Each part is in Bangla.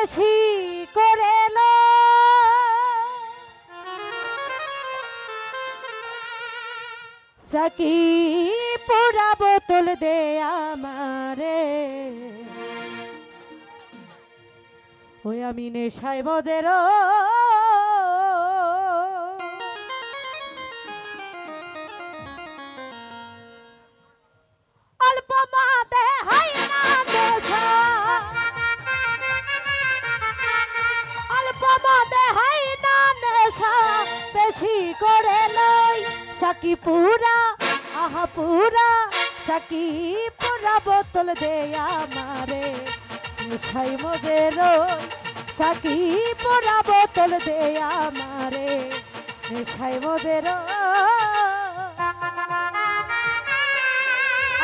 বেশি করে লো সাকি পুরা বোতল দে আমারে ওই আমি নেশায় মজের অল্প মাদে হয় না নেশা অল্প মাদে হয় না নেশা বেশি করে লই সাকি পুরা আহা পুরা সাকি পুরা বোতল দে আমারে নেশায় মজের সাকি পুরা বোতল দে আমারে নেশায় মজের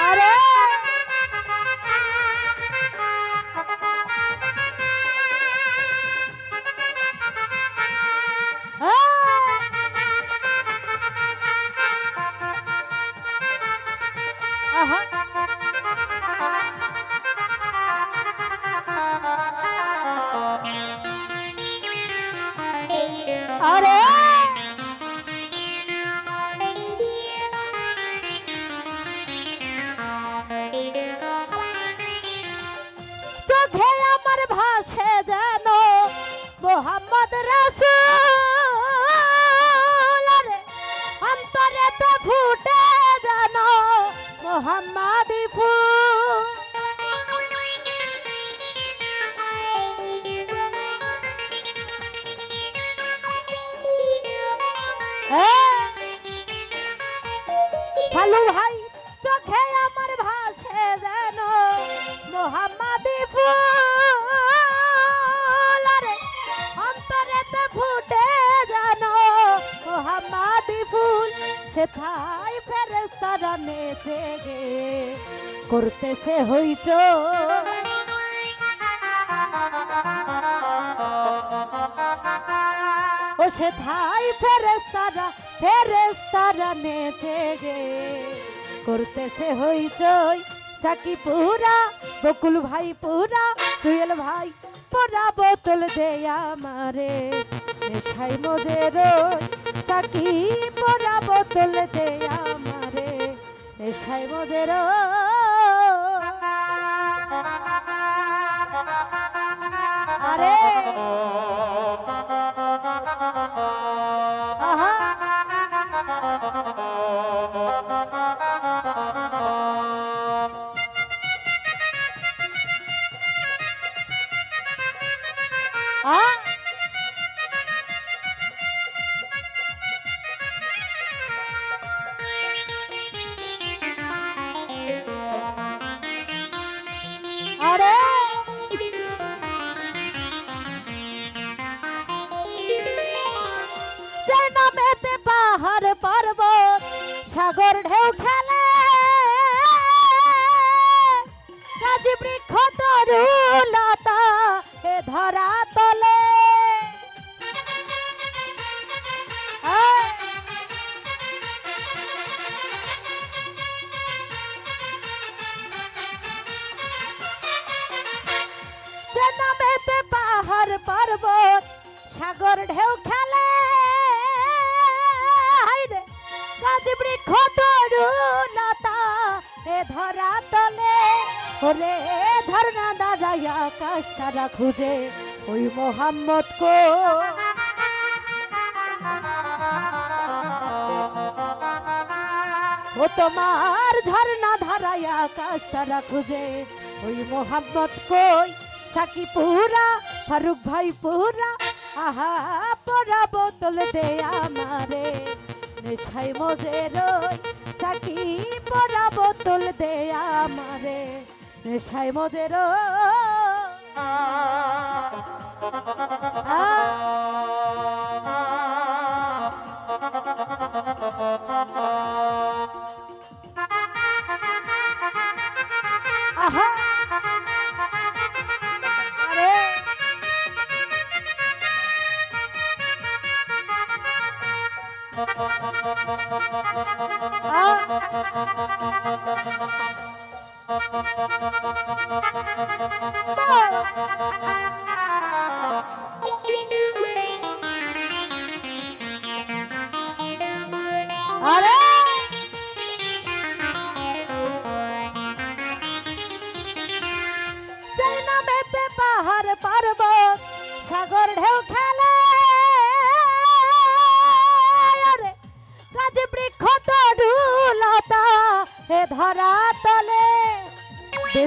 আরে আহা আরে চোখে আমার ভাসে যেন মোহাম্মদ রাসূল আরে অন্তরে তো ফুটে যেন মোহাম্মদি ফুল ভালো ভাই চোখে আমার ভাসে যেন মোহাম্মদি ফুল আরে অন্তরেতে ফুটে যেন মোহাম্মদি ফুল সেথায় ফেরেশতারা নেচে গে করতেছে হইচই ও সেথায় ফেরেশতারা নেচে গে করতেছে হইচই সাকি পুরা বকুল ভাই পুরা জুয়েল ভাই পুরা বোতল দে আমারে নেশায় মজের সাকি পুরা বোতল দে আমারে নেশায় মজের আরে আহা আরে নামেতে পাহাড় পর্বত সাগর ঢেউ খেলে গাছ বৃক্ষ তরুলতা এ ধরা তলে নামেতে পাহাড় পর্বত সাগর ঢেউ খেলে গাছ বৃক্ষ তরুলতা এ ধরা তলে ওরে ঝর্ণা দাঁড়ায় আকাশ তারা খুঁজে ওই মোহাম্মদ কো ও তোমার ঝর্ণা ধারায় আকাশ তারা খুঁজে ওই মোহাম্মদ কই সাকি পুরা ফারুক ভাই পুরা আহা পুরা বোতল দে আমারে নেশায় মজের সাকি পুরা বোতল দে আমারে নেশায় মজের আহা আরে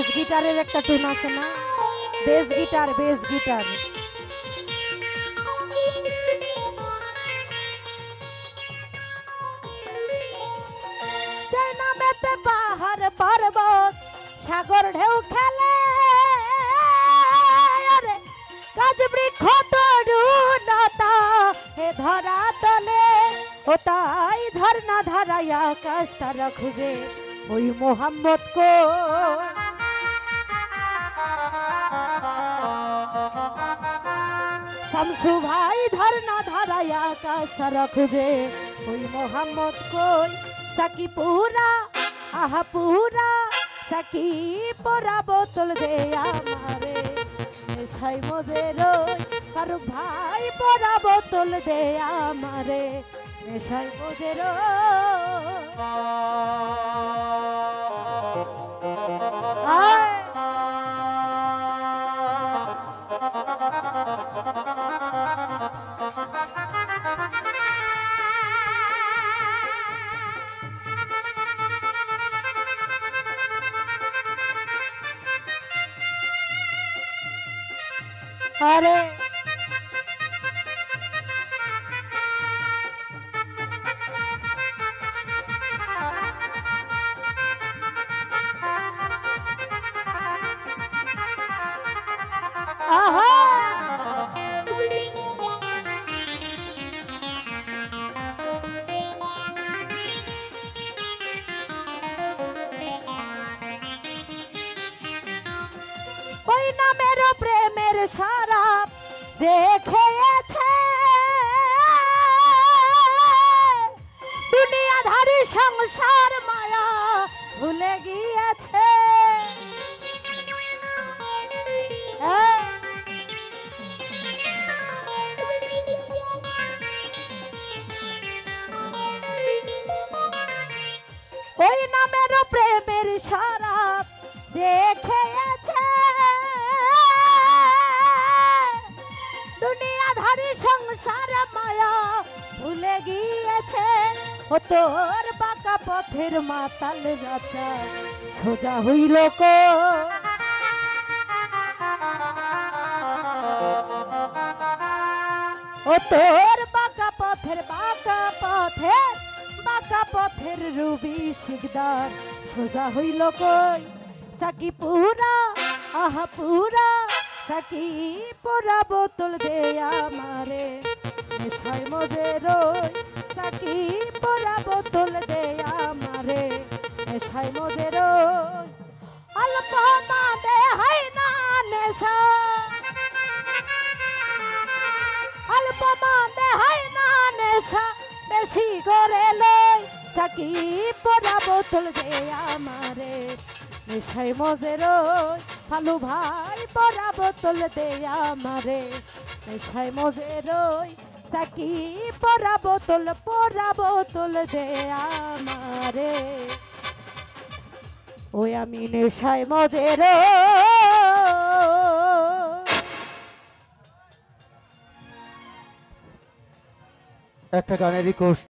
বেস গিটারের একটা টুন আছে না, বেস গিটার, বেস গিটার। যার নামেতে পাহাড় পর্বত সাগর ঢেউ খেলে, আরে গাছ বৃক্ষ তরুণতা হে ধরা তলে, ও তাই ঝর্ণা ধারায় আকাশ তারা খুঁজে ওই মোহাম্মদ কো। শামসু ভাই ঝর্ণা ধারায় আকাশ তারা খুঁজে ওই মোহাম্মদ কই। সাকি পুরা আহা পুরা সাকি পোরা বোতল দে আমারে, নেশাই মজে রই ফারুক ভাই পোরা বোতল দে আমারে, নেশাই মজে রই। আরে আহা ওই নামের প্রেমের শরাব যে খেয়েছে, দুনিয়াধারী সংসার মায়া ভুলে গিয়েছে। ওই নামের প্রেমের শরাব যে খেয়েছে, দুনিয়াধারী সংসার মায়া ভুলে গিয়েছে। ও তোর বাঁকা পথের মাতাল রাজা সোজা হইল কো। ও তোর বাঁকা পথের রুবি শিকদার সোজা হইল কই। সাকি পুরা আহা পুরা সাকি পোরা বোতল দে আমারে, নেশায় মজে রই সাকি পোরা বোতল দে আমারে, নেশায় মজে রই। অল্প মাদে হয় না নেশা, অল্প মাদে হয় না নেশা, বেশি করে লই সাকি পোরা বোতল দে আমারে, নেশায় মজে রই। ফালু ভাই পোরা বোতল দে আমারে, নেশায় মজে রই। সাকি পোরা বোতল দে আমারে, ওই আমি নেশায় মজে রই। একটা গানের রিকোয়েস্ট